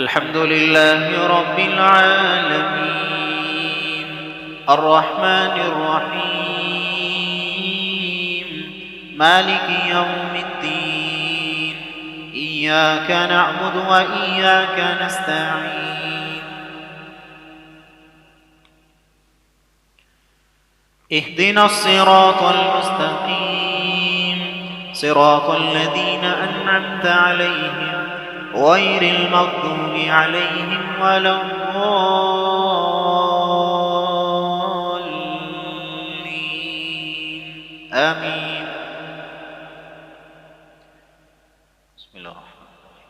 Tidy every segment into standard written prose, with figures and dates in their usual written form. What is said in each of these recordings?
الحمد لله رب العالمين الرحمن الرحيم مالك يوم الدين إياك نعبد وإياك نستعين اهدنا الصراط المستقيم صراط الذين أنعمت عليهم غير المغضوب عليهم ولا الضالين آمين. بسم الله الرحمن الرحيم.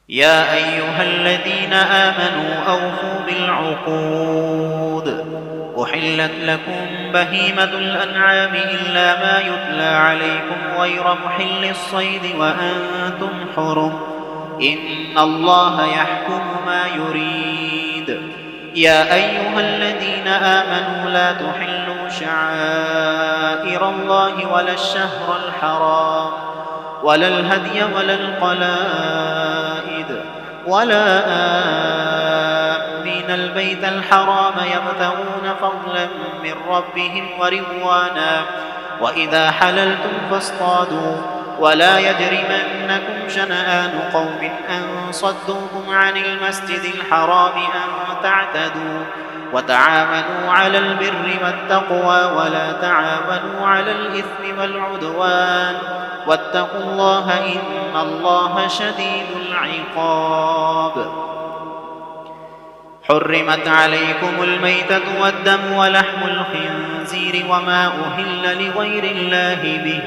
يا أيها الذين آمنوا أوفوا بالعقود أحلت لكم بهيمة الأنعام إلا ما يتلى عليكم غير محل الصيد وأنتم حرم إن الله يحكم ما يريد. يا أيها الذين آمنوا لا تحلوا شعائر الله ولا الشهر الحرام ولا الهدي ولا القلائد ولا آمين البيت الحرام يبتغون فضلا من ربهم ورضوانا وإذا حللتم فاصطادوا ولا يجرمنكم شنآن قوم أن صدوكم عن المسجد الحرام أن تعتدوا وتعاونوا على البر والتقوى ولا تعاونوا على الإثم والعدوان واتقوا الله إن الله شديد العقاب. حرمت عليكم الميتة والدم ولحم الخنزير وما أهل لغير الله به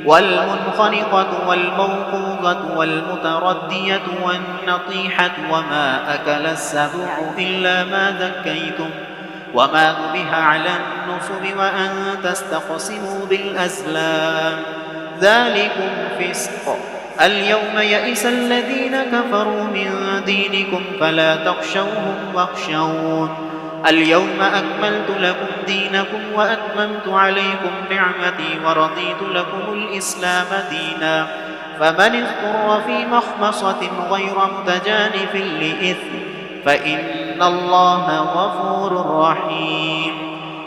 والمنخنقة والموقوذة والمتردية والنطيحة وما أكل السبع إلا ما ذكيتم وما ذبح على النصب وأن تستقسموا بالأزلام ذلكم فسق. اليوم يئس الذين كفروا من دينكم فلا تخشوهم واخشون اليوم أكملت لكم دينكم وأتممت عليكم نعمتي ورضيت لكم الإسلام دينا فمن اضطر في مخمصة غير متجانف لإثم فإن الله غفور رحيم.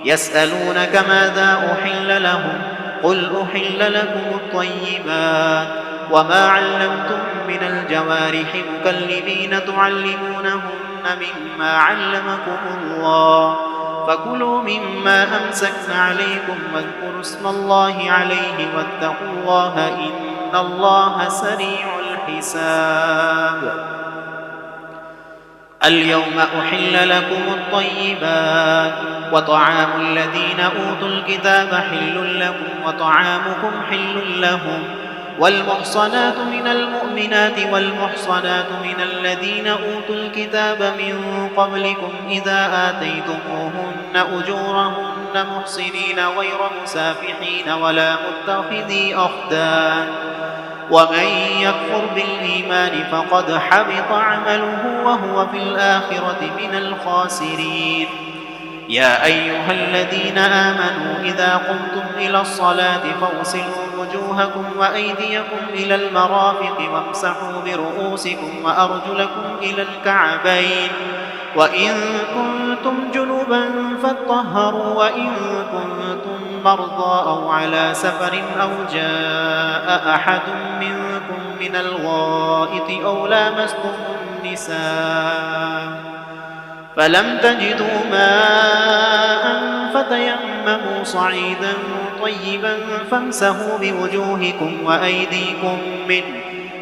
يسألونك ماذا أحل لهم قل أحل لكم الطيبات وما علمتم من الجوارح مكلبين تعلمونهن مما علمكم الله فكلوا مما أمسكن عليكم واذكروا اسم الله عليه واتقوا الله إن الله سريع الحساب. اليوم أحل لكم الطيبات وطعام الذين أوتوا الكتاب حل لكم وطعامكم حل لهم والمحصنات من المؤمنات والمحصنات من الذين أوتوا الكتاب من قبلكم إذا آتيتموهن أجورهن محصنين غير مسافحين ولا متخذي أخدان ومن يكفر بالإيمان فقد حبط عمله وهو في الآخرة من الخاسرين. يا أيها الذين آمنوا إذا قمتم إلى الصلاة فاغسلوا وجوهكم وأيديكم إلى المرافق وامسحوا برؤوسكم وأرجلكم إلى الكعبين وإن كنتم جنبا فاطهروا وإن كنتم مرضى أو على سفر أو جاء أحد منكم من الغائط أو لامستم النساء فلم تجدوا ماء فتيمموا صعيدا طيبا فامسحوا بوجوهكم وأيديكم منه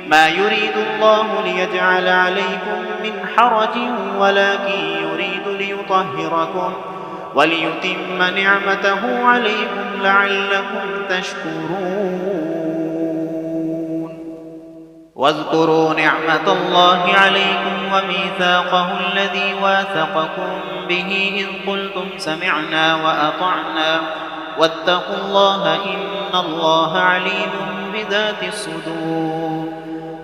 ما يريد الله ليجعل عليكم من حرج ولكن يريد ليطهركم وليتم نعمته عليكم لعلكم تشكرون. واذكروا نعمة الله عليكم وميثاقه الذي واثقكم به إذ قلتم سمعنا وأطعنا واتقوا الله إن الله عليم بذات الصدور.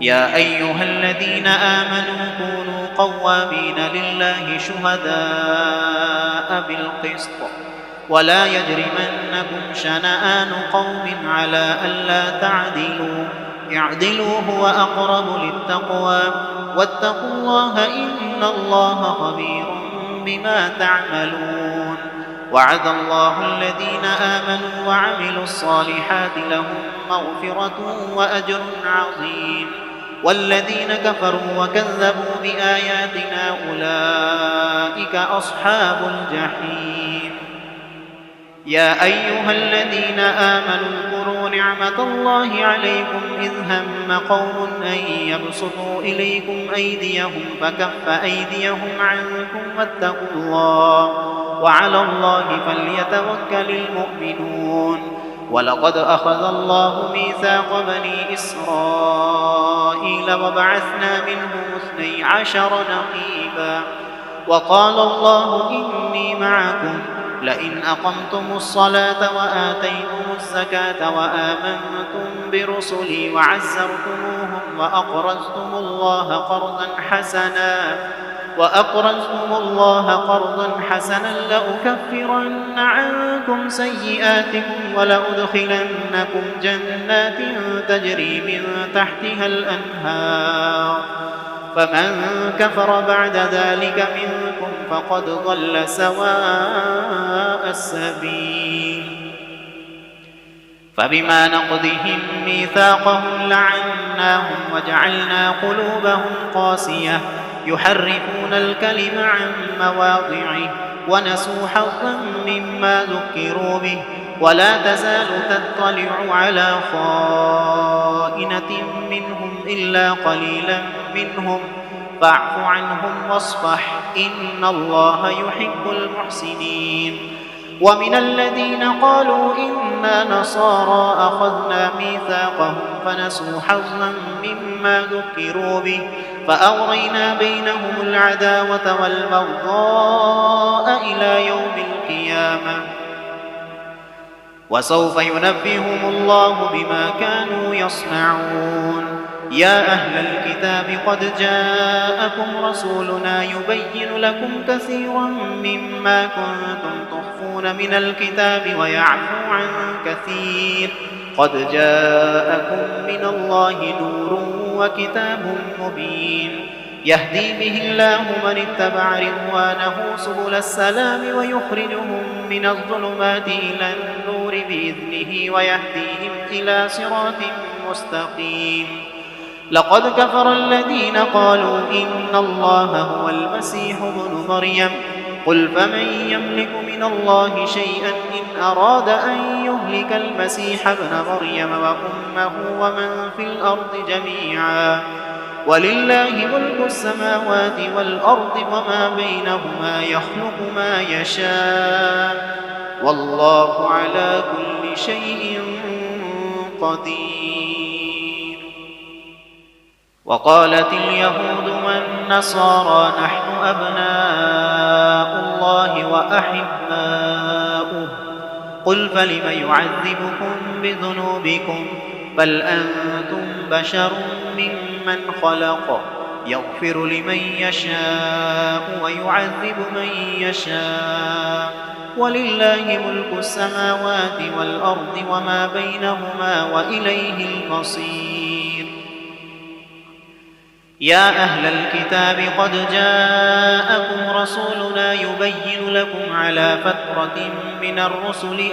يا أيها الذين آمنوا كونوا قوامين لله شهداء بالقسط ولا يجرمنكم شنآن قوم على ألا تعدلوا اعدلوا هو أقرب للتقوى واتقوا الله إن الله خبير بما تعملون. وعد الله الذين آمنوا وعملوا الصالحات لهم مغفرة وأجر عظيم، والذين كفروا وكذبوا بآياتنا أولئك أصحاب الجحيم. يا أيها الذين آمنوا اذكروا نعمة الله عليكم إذ هم قوم أن يبسطوا إليكم أيديهم فكف أيديهم عنكم واتقوا الله، وعلى الله فليتوكل المؤمنون. ولقد أخذ الله ميثاق بني إسرائيل وبعثنا منهم 12 نقيبا، وقال الله إني معكم لئن أقمتم الصلاة وآتيتم الزكاة وآمنتم برسلي وعزرتموهم وأقرضتم الله قرضا حسنا لأكفرن عنكم سيئاتكم ولأدخلنكم جنات تجري من تحتها الأنهار، فمن كفر بعد ذلك منكم فقد ضل سواء السبيل. فبما نقضهم ميثاقهم لعناهم وجعلنا قلوبهم قاسية يحرفون الكلم عن مواضعه ونسوا حظا مما ذكروا به، ولا تزال تطلع على خائنة منهم إلا قليلا منهم، فاعف عنهم واصفح إن الله يحب المحسنين. ومن الذين قالوا إنا نصارى أخذنا ميثاقهم فنسوا حظا مما ذكروا به فأغرينا بينهم العداوة والبغضاء إلى يوم القيامة، وسوف ينبئهم الله بما كانوا يصنعون. يا أهل الكتاب قد جاءكم رسولنا يبين لكم كثيرا مما كنتم تخفون من الكتاب ويعفو عن كثير، قد جاءكم من الله نور وكتاب مبين، يهدي به الله من اتبع رضوانه سبل السلام ويخرجهم من الظلمات إلى النور بإذنه ويهديهم إلى صراط مستقيم. لقد كفر الذين قالوا إن الله هو المسيح ابن مريم، قل فمن يملك من الله شيئا إن أراد أن يهلك المسيح ابن مريم وأمه ومن في الأرض جميعا، ولله ملك السماوات والأرض وما بينهما يخلق ما يشاء، والله على كل شيء قدير. وقالت اليهود والنصارى نحن أبناء الله وأحباؤه، قل فلم يعذبكم بذنوبكم بل أنتم بشر ممن خلق، يغفر لمن يشاء ويعذب من يشاء، ولله ملك السماوات والأرض وما بينهما وإليه المصير. يا أهل الكتاب قد جاءكم رسولنا يبين لكم على فترة من الرسل